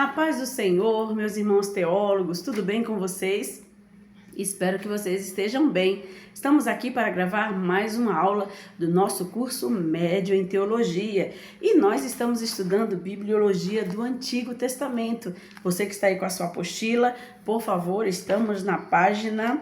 A paz do Senhor, meus irmãos teólogos, tudo bem com vocês? Espero que vocês estejam bem. Estamos aqui para gravar mais uma aula do nosso curso médio em teologia e nós estamos estudando bibliologia do Antigo Testamento. Você que está aí com a sua apostila, por favor, estamos na página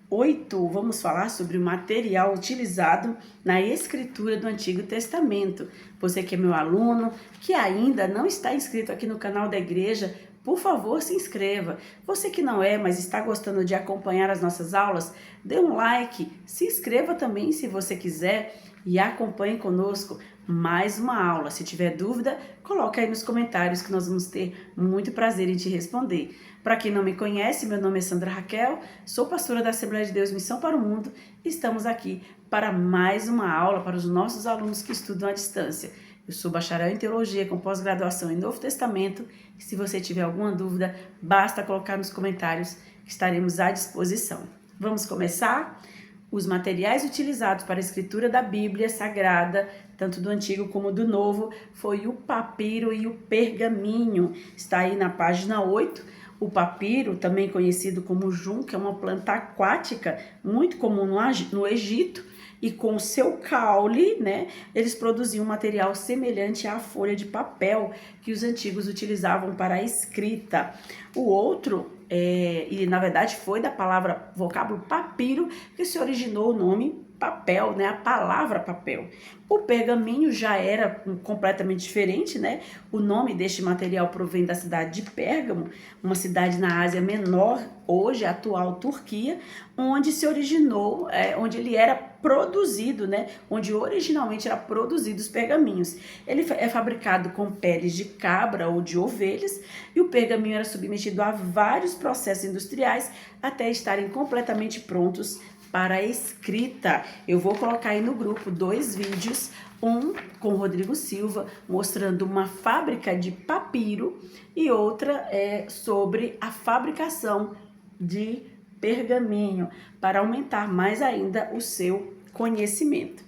8, vamos falar sobre o material utilizado na escritura do Antigo Testamento. Você que é meu aluno, que ainda não está inscrito aqui no canal da igreja, por favor, se inscreva. Você que não é, mas está gostando de acompanhar as nossas aulas, dê um like, se inscreva também se você quiser e acompanhe conosco mais uma aula. Se tiver dúvida, coloque aí nos comentários que nós vamos ter muito prazer em te responder. Para quem não me conhece, meu nome é Sandra Raquel, sou pastora da Assembleia de Deus Missão para o Mundo e estamos aqui para mais uma aula para os nossos alunos que estudam à distância. Eu sou bacharel em teologia com pós-graduação em Novo Testamento e se você tiver alguma dúvida, basta colocar nos comentários que estaremos à disposição. Vamos começar? Os materiais utilizados para a escritura da Bíblia Sagrada, tanto do Antigo como do Novo, foi o papiro e o pergaminho. Está aí na página 8. O papiro, também conhecido como junco, é uma planta aquática muito comum no Egito, e com seu caule, né, eles produziam um material semelhante à folha de papel que os antigos utilizavam para a escrita. O outro, e na verdade foi da palavra vocábulo papiro que se originou o nome papel, né, a palavra papel. O pergaminho já era completamente diferente, né? O nome deste material provém da cidade de Pérgamo, uma cidade na Ásia Menor, hoje a atual Turquia, onde se originou, onde ele era produzido, né? Onde originalmente era produzido os pergaminhos. Ele é fabricado com peles de cabra ou de ovelhas e o pergaminho era submetido a vários processos industriais até estarem completamente prontos para a escrita. Eu vou colocar aí no grupo 2 vídeos, um com o Rodrigo Silva mostrando uma fábrica de papiro e outra sobre a fabricação de pergaminho, para aumentar mais ainda o seu conhecimento.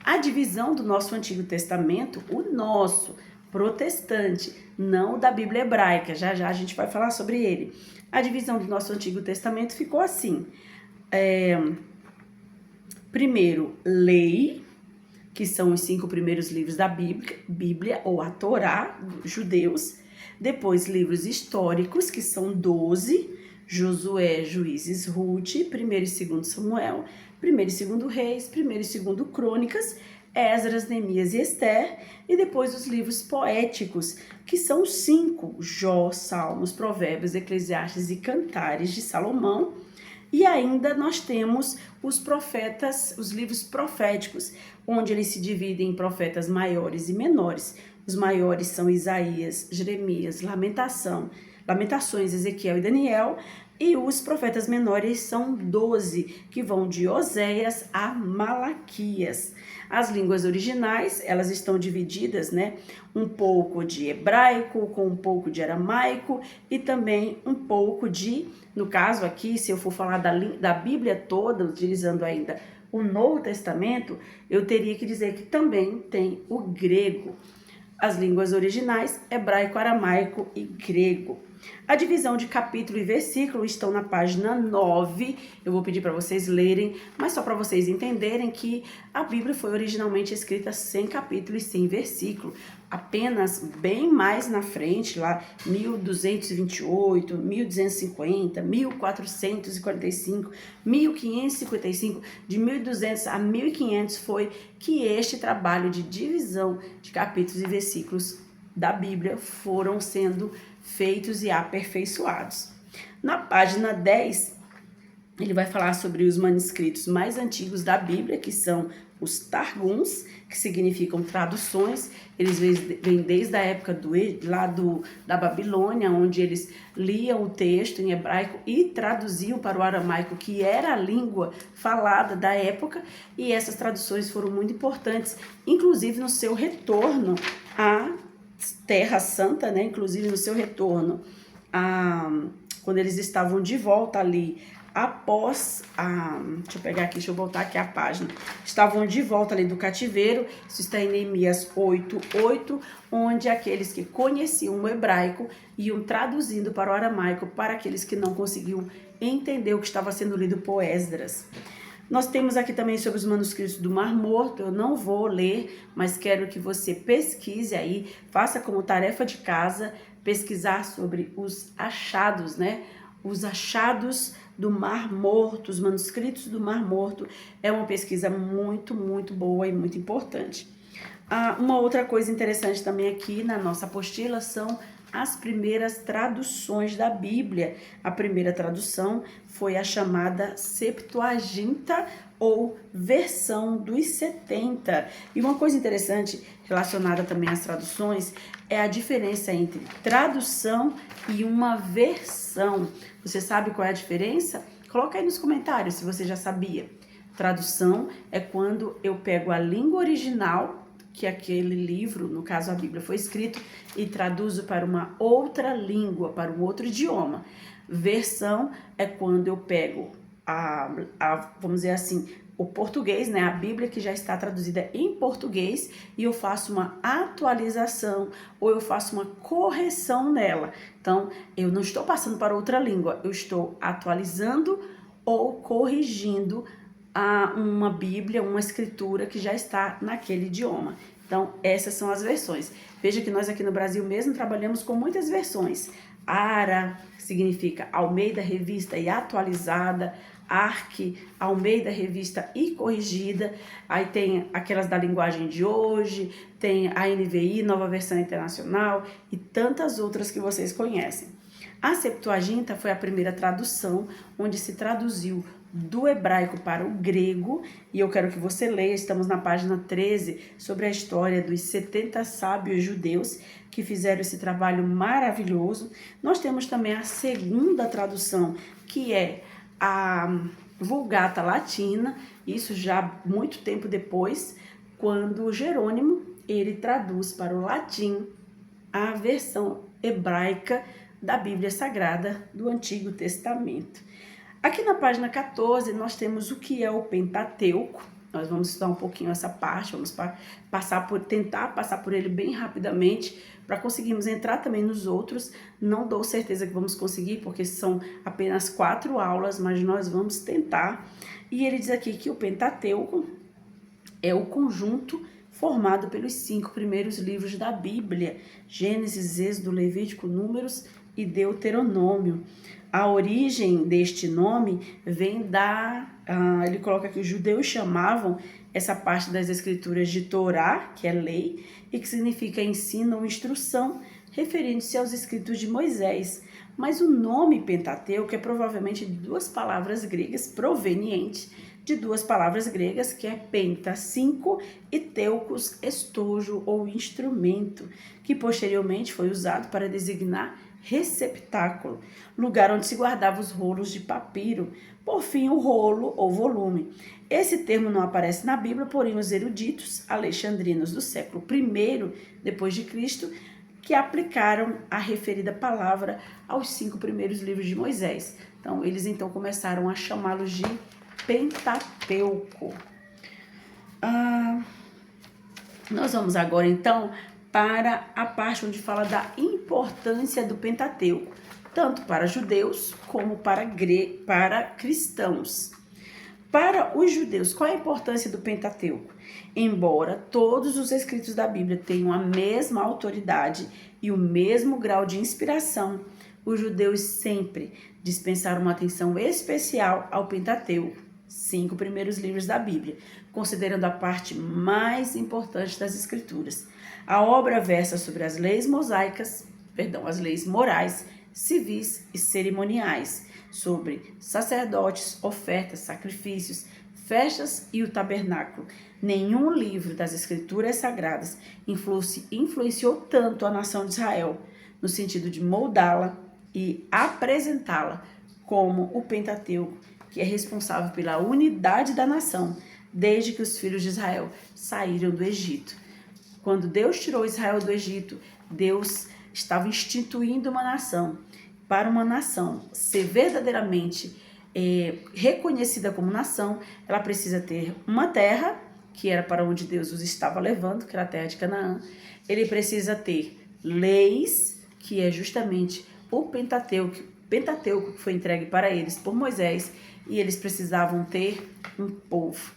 A divisão do nosso Antigo Testamento, o nosso protestante, não da Bíblia hebraica, já já a gente vai falar sobre ele. A divisão do nosso Antigo Testamento ficou assim: primeiro, lei, que são os 5 primeiros livros da Bíblia ou a Torá, judeus. Depois, livros históricos, que são 12, Josué, Juízes, Ruth, 1º e 2º Samuel, 1º e 2º Reis, 1º e 2º Crônicas, Esdras, Neemias e Esther, e depois os livros poéticos, que são 5, Jó, Salmos, Provérbios, Eclesiastes e Cantares de Salomão. E ainda nós temos os profetas, os livros proféticos, onde eles se dividem em profetas maiores e menores. Os maiores são Isaías, Jeremias, Lamentações, Ezequiel e Daniel, e os profetas menores são 12, que vão de Oséias a Malaquias. As línguas originais, elas estão divididas, né? Um pouco de hebraico, com um pouco de aramaico e também um pouco de, no caso aqui, se eu for falar da Bíblia toda, utilizando ainda o Novo Testamento, eu teria que dizer que também tem o grego. As línguas originais, hebraico, aramaico e grego. A divisão de capítulo e versículo estão na página 9, eu vou pedir para vocês lerem, mas só para vocês entenderem que a Bíblia foi originalmente escrita sem capítulo e sem versículo, apenas bem mais na frente, lá 1228, 1250, 1445, 1555, de 1200 a 1500 foi que este trabalho de divisão de capítulos e versículos da Bíblia foram sendo feitos e aperfeiçoados. Na página 10, ele vai falar sobre os manuscritos mais antigos da Bíblia, que são os Targums, que significam traduções. Eles vêm desde a época da Babilônia, onde eles liam o texto em hebraico e traduziam para o aramaico, que era a língua falada da época, e essas traduções foram muito importantes, inclusive no seu retorno à Terra Santa, né? Inclusive no seu retorno quando eles estavam de volta ali após deixa eu pegar aqui, deixa eu voltar aqui a página, estavam de volta ali do cativeiro. Isso está em Neemias 8:8, onde aqueles que conheciam o hebraico iam traduzindo para o aramaico para aqueles que não conseguiam entender o que estava sendo lido por Esdras. Nós temos aqui também sobre os manuscritos do Mar Morto. Eu não vou ler, mas quero que você pesquise aí, faça como tarefa de casa, pesquisar sobre os achados, né? Os achados do Mar Morto, os manuscritos do Mar Morto. É uma pesquisa muito, muito boa e muito importante. Uma outra coisa interessante também aqui na nossa apostila são as primeiras traduções da Bíblia. A primeira tradução foi a chamada Septuaginta, ou versão dos 70. E uma coisa interessante relacionada também às traduções é a diferença entre tradução e uma versão. Você sabe qual é a diferença? Coloca aí nos comentários se você já sabia. Tradução é quando eu pego a língua original que aquele livro, no caso a Bíblia, foi escrito, e traduzo para uma outra língua, para um outro idioma. Versão é quando eu pego vamos dizer assim, o português, né, a Bíblia que já está traduzida em português, e eu faço uma atualização ou eu faço uma correção nela. Então, eu não estou passando para outra língua, eu estou atualizando ou corrigindo uma Bíblia, uma escritura que já está naquele idioma. Então, essas são as versões. Veja que nós aqui no Brasil mesmo trabalhamos com muitas versões. ARA, que significa Almeida Revista e Atualizada, ARC, Almeida Revista e Corrigida. Aí tem aquelas da linguagem de hoje, tem a NVI, Nova Versão Internacional, e tantas outras que vocês conhecem. A Septuaginta foi a primeira tradução, onde se traduziu do hebraico para o grego, e eu quero que você leia, estamos na página 13, sobre a história dos 70 sábios judeus que fizeram esse trabalho maravilhoso. Nós temos também a segunda tradução, que é a Vulgata Latina, isso já muito tempo depois, quando Jerônimo, ele traduz para o latim a versão hebraica da Bíblia Sagrada do Antigo Testamento. Aqui na página 14 nós temos o que é o Pentateuco. Nós vamos estudar um pouquinho essa parte, vamos tentar passar por ele bem rapidamente para conseguirmos entrar também nos outros. Não dou certeza que vamos conseguir, porque são apenas 4 aulas, mas nós vamos tentar. E ele diz aqui que o Pentateuco é o conjunto formado pelos 5 primeiros livros da Bíblia: Gênesis, Êxodo, Levítico, Números e Deuteronômio. A origem deste nome vem ele coloca que os judeus chamavam essa parte das escrituras de Torá, que é lei, e que significa ensino ou instrução, referindo-se aos escritos de Moisés. Mas o nome Pentateuco é provavelmente de 2 palavras gregas, proveniente de 2 palavras gregas, que é penta, 5, e teucos, estojo ou instrumento, que posteriormente foi usado para designar receptáculo, lugar onde se guardava os rolos de papiro, por fim o rolo ou volume. Esse termo não aparece na Bíblia, porém os eruditos alexandrinos do século I depois de Cristo, que aplicaram a referida palavra aos 5 primeiros livros de Moisés. Então eles começaram a chamá-los de Pentateuco. Nós vamos agora para a parte onde fala da importância do Pentateuco, tanto para judeus como para cristãos. Para os judeus, qual é a importância do Pentateuco? Embora todos os escritos da Bíblia tenham a mesma autoridade e o mesmo grau de inspiração, os judeus sempre dispensaram uma atenção especial ao Pentateuco, 5 primeiros livros da Bíblia, considerando a parte mais importante das Escrituras. A obra versa sobre as leis as leis morais, civis e cerimoniais, sobre sacerdotes, ofertas, sacrifícios, festas e o tabernáculo. Nenhum livro das Escrituras Sagradas influenciou tanto a nação de Israel, no sentido de moldá-la e apresentá-la, como o Pentateuco, que é responsável pela unidade da nação, desde que os filhos de Israel saíram do Egito. Quando Deus tirou Israel do Egito, Deus estava instituindo uma nação. Para uma nação ser verdadeiramente reconhecida como nação, ela precisa ter uma terra, que era para onde Deus os estava levando, que era a terra de Canaã. Ele precisa ter leis, que é justamente o Pentateuco que foi entregue para eles por Moisés, e eles precisavam ter um povo.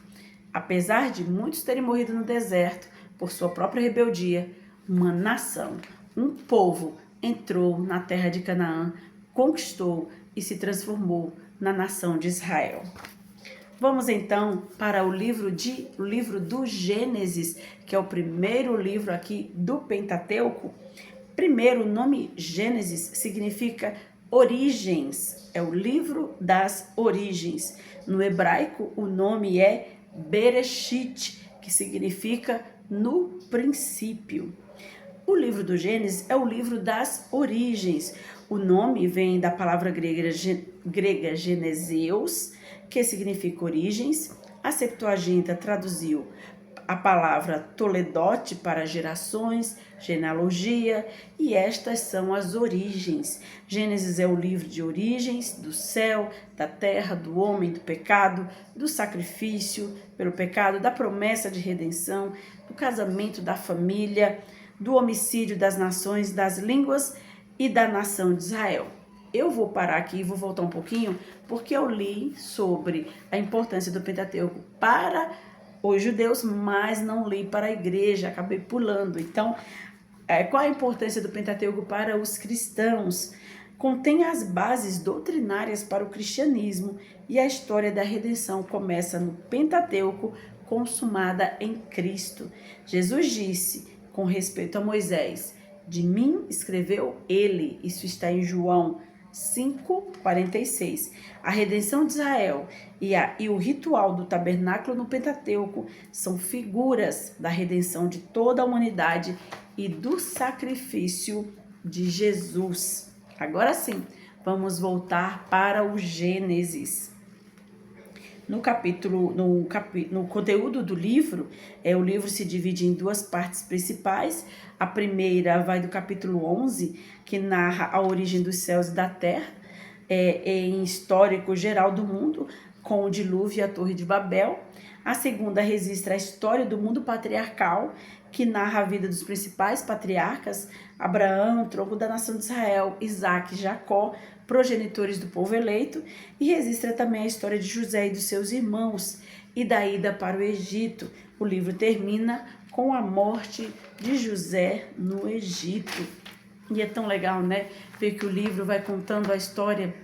Apesar de muitos terem morrido no deserto por sua própria rebeldia, uma nação, um povo entrou na terra de Canaã, conquistou e se transformou na nação de Israel. Vamos então para o livro do Gênesis, que é o primeiro livro aqui do Pentateuco. Primeiro, o nome Gênesis significa origens, é o livro das origens. No hebraico, o nome é Bereshit, que significa no princípio. O livro do Gênesis é o livro das origens. O nome vem da palavra grega Geneseus, que significa origens. A Septuaginta traduziu a palavra Toledote para gerações, genealogia, e estas são as origens. Gênesis é o livro de origens do céu, da terra, do homem, do pecado, do sacrifício pelo pecado, da promessa de redenção, do casamento, da família, do homicídio, das nações, das línguas e da nação de Israel. Eu vou parar aqui e vou voltar um pouquinho, porque eu li sobre a importância do Pentateuco para os judeus, mas não li para a igreja, acabei pulando. Então, qual a importância do Pentateuco para os cristãos? Contém as bases doutrinárias para o cristianismo, e a história da redenção começa no Pentateuco, consumada em Cristo. Jesus disse, com respeito a Moisés, de mim escreveu ele. Isso está em João 5:46. A redenção de Israel e o ritual do tabernáculo no Pentateuco são figuras da redenção de toda a humanidade e do sacrifício de Jesus. Agora sim, vamos voltar para o Gênesis. No conteúdo do livro, o livro se divide em duas partes principais. A primeira vai do capítulo 11, que narra a origem dos céus e da terra, em histórico geral do mundo, com o dilúvio e a Torre de Babel. A segunda registra a história do mundo patriarcal, que narra a vida dos principais patriarcas, Abraão, tronco da nação de Israel, Isaac e Jacó, progenitores do povo eleito, e registra também a história de José e dos seus irmãos, e da ida para o Egito. O livro termina com a morte de José no Egito. E é tão legal, né? Ver que o livro vai contando a história,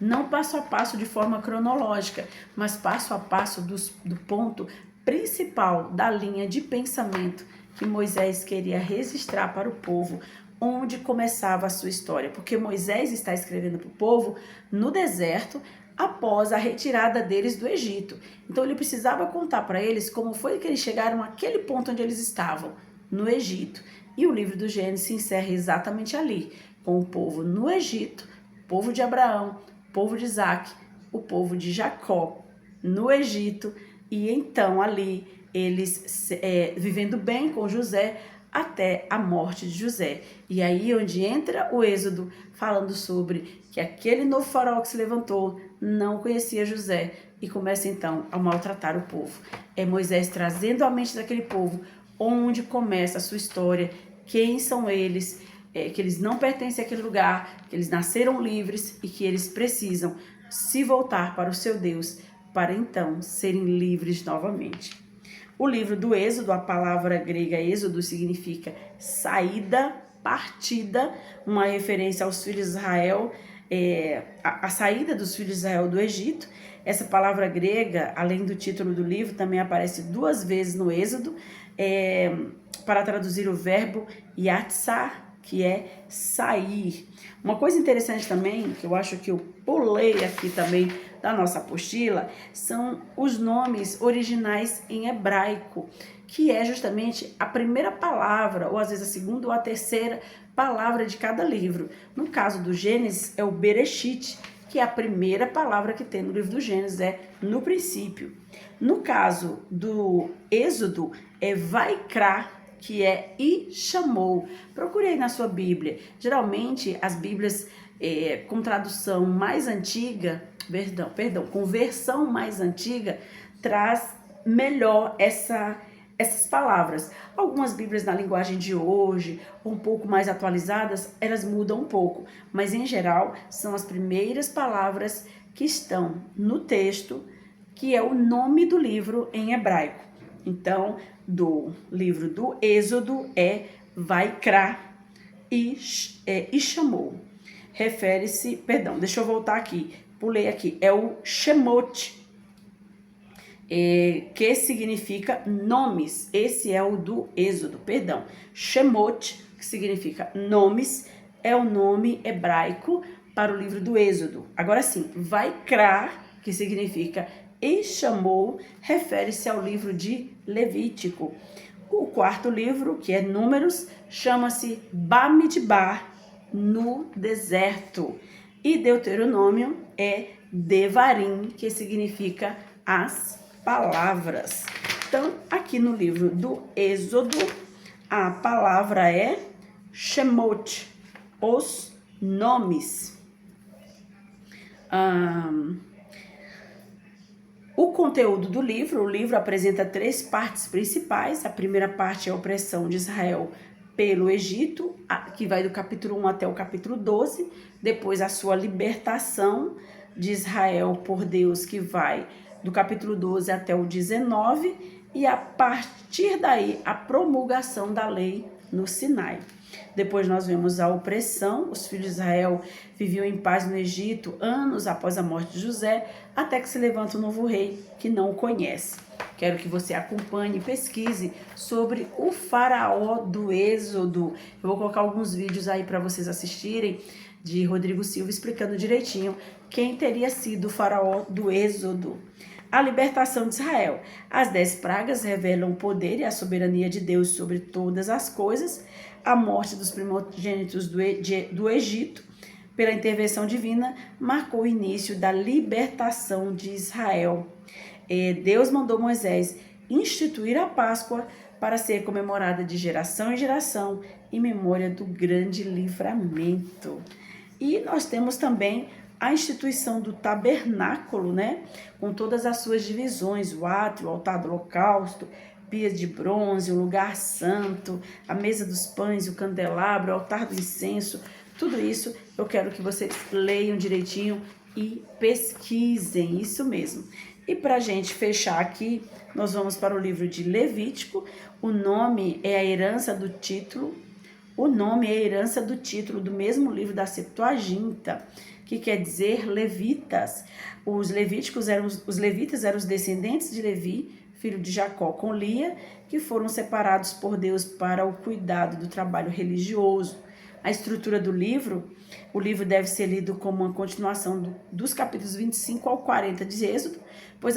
não passo a passo de forma cronológica, mas passo a passo do ponto principal da linha de pensamento que Moisés queria registrar para o povo, onde começava a sua história. Porque Moisés está escrevendo para o povo no deserto, após a retirada deles do Egito. Então ele precisava contar para eles como foi que eles chegaram àquele ponto onde eles estavam, no Egito. E o livro do Gênesis se encerra exatamente ali, com o povo no Egito, o povo de Abraão, o povo de Isaac, o povo de Jacó no Egito, e então ali eles vivendo bem com José até a morte de José. E aí onde entra o Êxodo, falando sobre que aquele novo faraó que se levantou não conhecia José e começa então a maltratar o povo. É Moisés trazendo à mente daquele povo onde começa a sua história, quem são eles, que eles não pertencem àquele lugar, que eles nasceram livres e que eles precisam se voltar para o seu Deus para então serem livres novamente. O livro do Êxodo, a palavra grega êxodo significa saída, partida, uma referência aos filhos de Israel, a saída dos filhos de Israel do Egito. Essa palavra grega, além do título do livro, também aparece 2 vezes no Êxodo, para traduzir o verbo yatsar, que é sair. Uma coisa interessante também, que eu acho que eu pulei aqui também da nossa apostila, são os nomes originais em hebraico, que é justamente a primeira palavra, ou às vezes a segunda ou a terceira palavra de cada livro. No caso do Gênesis, é o Bereshit, que é a primeira palavra que tem no livro do Gênesis, é no princípio. No caso do Êxodo, é Vaikra, que é e chamou. Procure aí na sua Bíblia. Geralmente as Bíblias com tradução mais antiga, com versão mais antiga, traz melhor essas palavras. Algumas Bíblias na linguagem de hoje, um pouco mais atualizadas, elas mudam um pouco, mas em geral são as primeiras palavras que estão no texto, que é o nome do livro em hebraico. Então, do livro do Êxodo é Vaikra e chamou. Refere-se, deixa eu voltar aqui, pulei aqui, é o Shemot, que significa nomes. Esse é o do Êxodo, Shemot, que significa nomes, é o nome hebraico para o livro do Êxodo. Agora sim, Vaikra, que significa e chamou, refere-se ao livro de Levítico. O quarto livro, que é Números, chama-se Bamidbar, no deserto. E Deuteronômio é Devarim, que significa as palavras. Então, aqui no livro do Êxodo, a palavra é Shemot, os nomes. O conteúdo do livro, o livro apresenta 3 partes principais. A primeira parte é a opressão de Israel pelo Egito, que vai do capítulo 1 até o capítulo 12. Depois a sua libertação de Israel por Deus, que vai do capítulo 12 até o 19. E a partir daí, a promulgação da lei no Sinai. Depois nós vemos a opressão. Os filhos de Israel viviam em paz no Egito anos após a morte de José, até que se levanta um novo rei que não o conhece. Quero que você acompanhe e pesquise sobre o faraó do Êxodo. Eu vou colocar alguns vídeos aí para vocês assistirem, de Rodrigo Silva, explicando direitinho quem teria sido o faraó do Êxodo. A libertação de Israel. As 10 pragas revelam o poder e a soberania de Deus sobre todas as coisas. A morte dos primogênitos do Egito, pela intervenção divina, marcou o início da libertação de Israel. Deus mandou Moisés instituir a Páscoa para ser comemorada de geração em geração, em memória do grande livramento. E nós temos também a instituição do tabernáculo, né? Com todas as suas divisões, o átrio, o altar do holocausto, pias de bronze, o lugar santo, a mesa dos pães, o candelabro, o altar do incenso. Tudo isso eu quero que vocês leiam direitinho e pesquisem, isso mesmo. E para a gente fechar aqui, nós vamos para o livro de Levítico. O nome é a herança do título. O nome é a herança do título do mesmo livro da Septuaginta, que quer dizer levitas. Os levitas eram os descendentes de Levi, filho de Jacó com Lia, que foram separados por Deus para o cuidado do trabalho religioso. A estrutura do livro, o livro deve ser lido como uma continuação dos capítulos 25 ao 40 de Êxodo, pois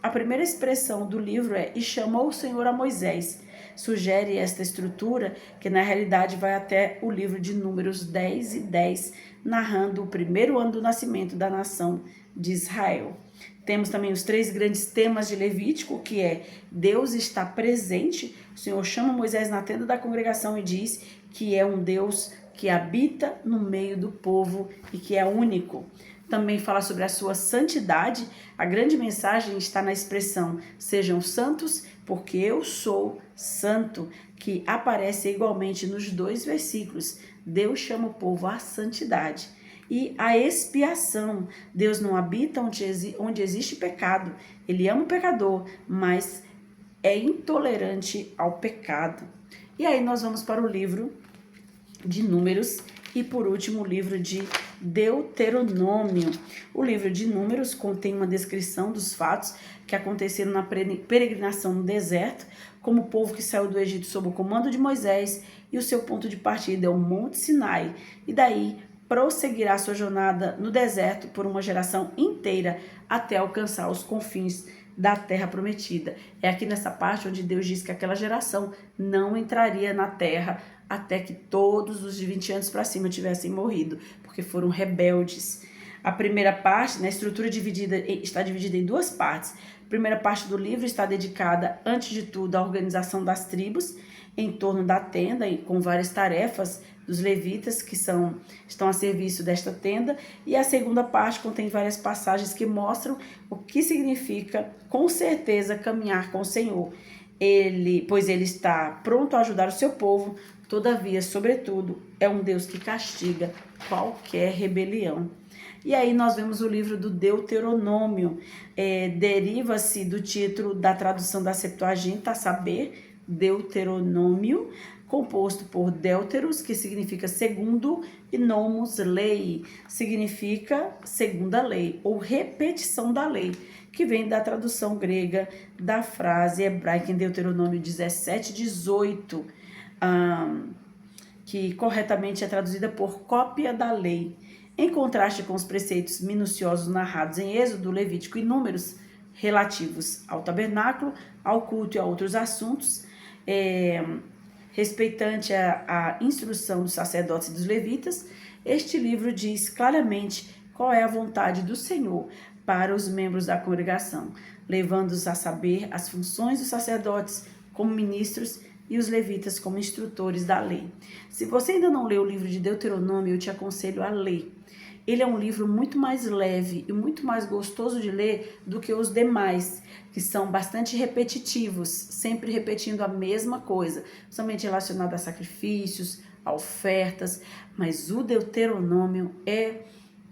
a primeira expressão do livro é "E chamou o Senhor a Moisés". Sugere esta estrutura, que na realidade vai até o livro de Números 10 e 10, narrando o primeiro ano do nascimento da nação de Israel. Temos também os 3 grandes temas de Levítico, que é Deus está presente. O Senhor chama Moisés na tenda da congregação e diz que é um Deus que habita no meio do povo e que é único. Também fala sobre a sua santidade. A grande mensagem está na expressão "sejam santos, porque eu sou santo", que aparece igualmente nos 2 versículos. Deus chama o povo à santidade. E a expiação. Deus não habita onde existe pecado. Ele ama o pecador, mas é intolerante ao pecado. E aí nós vamos para o livro de Números e, por último, o livro de Deuteronômio. O livro de Números contém uma descrição dos fatos que aconteceram na peregrinação no deserto, como o povo que saiu do Egito sob o comando de Moisés, e o seu ponto de partida é o Monte Sinai, e daí prosseguirá sua jornada no deserto por uma geração inteira até alcançar os confins da terra prometida. É aqui nessa parte onde Deus diz que aquela geração não entraria na terra até que todos os de 20 anos para cima tivessem morrido, porque foram rebeldes. A primeira parte, na estrutura está dividida em 2 partes. A primeira parte do livro está dedicada, antes de tudo, à organização das tribos, em torno da tenda e com várias tarefas dos levitas que estão a serviço desta tenda, e a segunda parte contém várias passagens que mostram o que significa, com certeza, caminhar com o Senhor. Pois ele está pronto a ajudar o seu povo, todavia, sobretudo, é um Deus que castiga qualquer rebelião. E aí nós vemos o livro do Deuteronômio, deriva-se do título da tradução da Septuaginta, a saber, Deuteronômio, composto por Deuteros, que significa segundo, e nomos, lei, significa segunda lei, ou repetição da lei, que vem da tradução grega da frase hebraica em Deuteronômio 17:18, que corretamente é traduzida por cópia da lei. Em contraste com os preceitos minuciosos narrados em Êxodo, Levítico e Números, relativos ao tabernáculo, ao culto e a outros assuntos, respeitante a instrução dos sacerdotes e dos levitas, este livro diz claramente qual é a vontade do Senhor para os membros da congregação, levando-os a saber as funções dos sacerdotes como ministros e os levitas como instrutores da lei. Se você ainda não leu o livro de Deuteronômio, eu te aconselho a ler. Ele é um livro muito mais leve e muito mais gostoso de ler do que os demais, que são bastante repetitivos, sempre repetindo a mesma coisa, somente relacionado a sacrifícios, a ofertas, mas o Deuteronômio é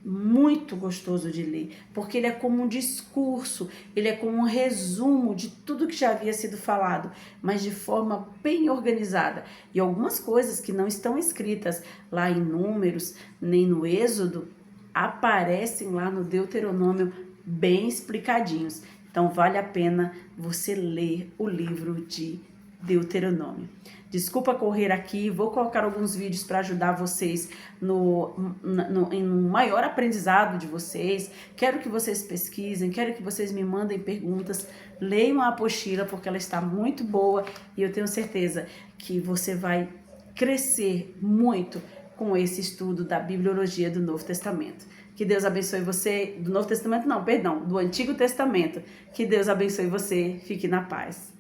muito gostoso de ler, porque ele é como um discurso, ele é como um resumo de tudo que já havia sido falado, mas de forma bem organizada. E algumas coisas que não estão escritas lá em Números, nem no Êxodo, aparecem lá no Deuteronômio bem explicadinhos. Então vale a pena você ler o livro de Deuteronômio. Desculpa correr aqui, vou colocar alguns vídeos para ajudar vocês em um maior aprendizado de vocês. Quero que vocês pesquisem, quero que vocês me mandem perguntas, leiam a apostila porque ela está muito boa e eu tenho certeza que você vai crescer muito com esse estudo da bibliologia do Novo Testamento. Que Deus abençoe você, do Novo Testamento não, perdão, do Antigo Testamento. Que Deus abençoe você, fique na paz.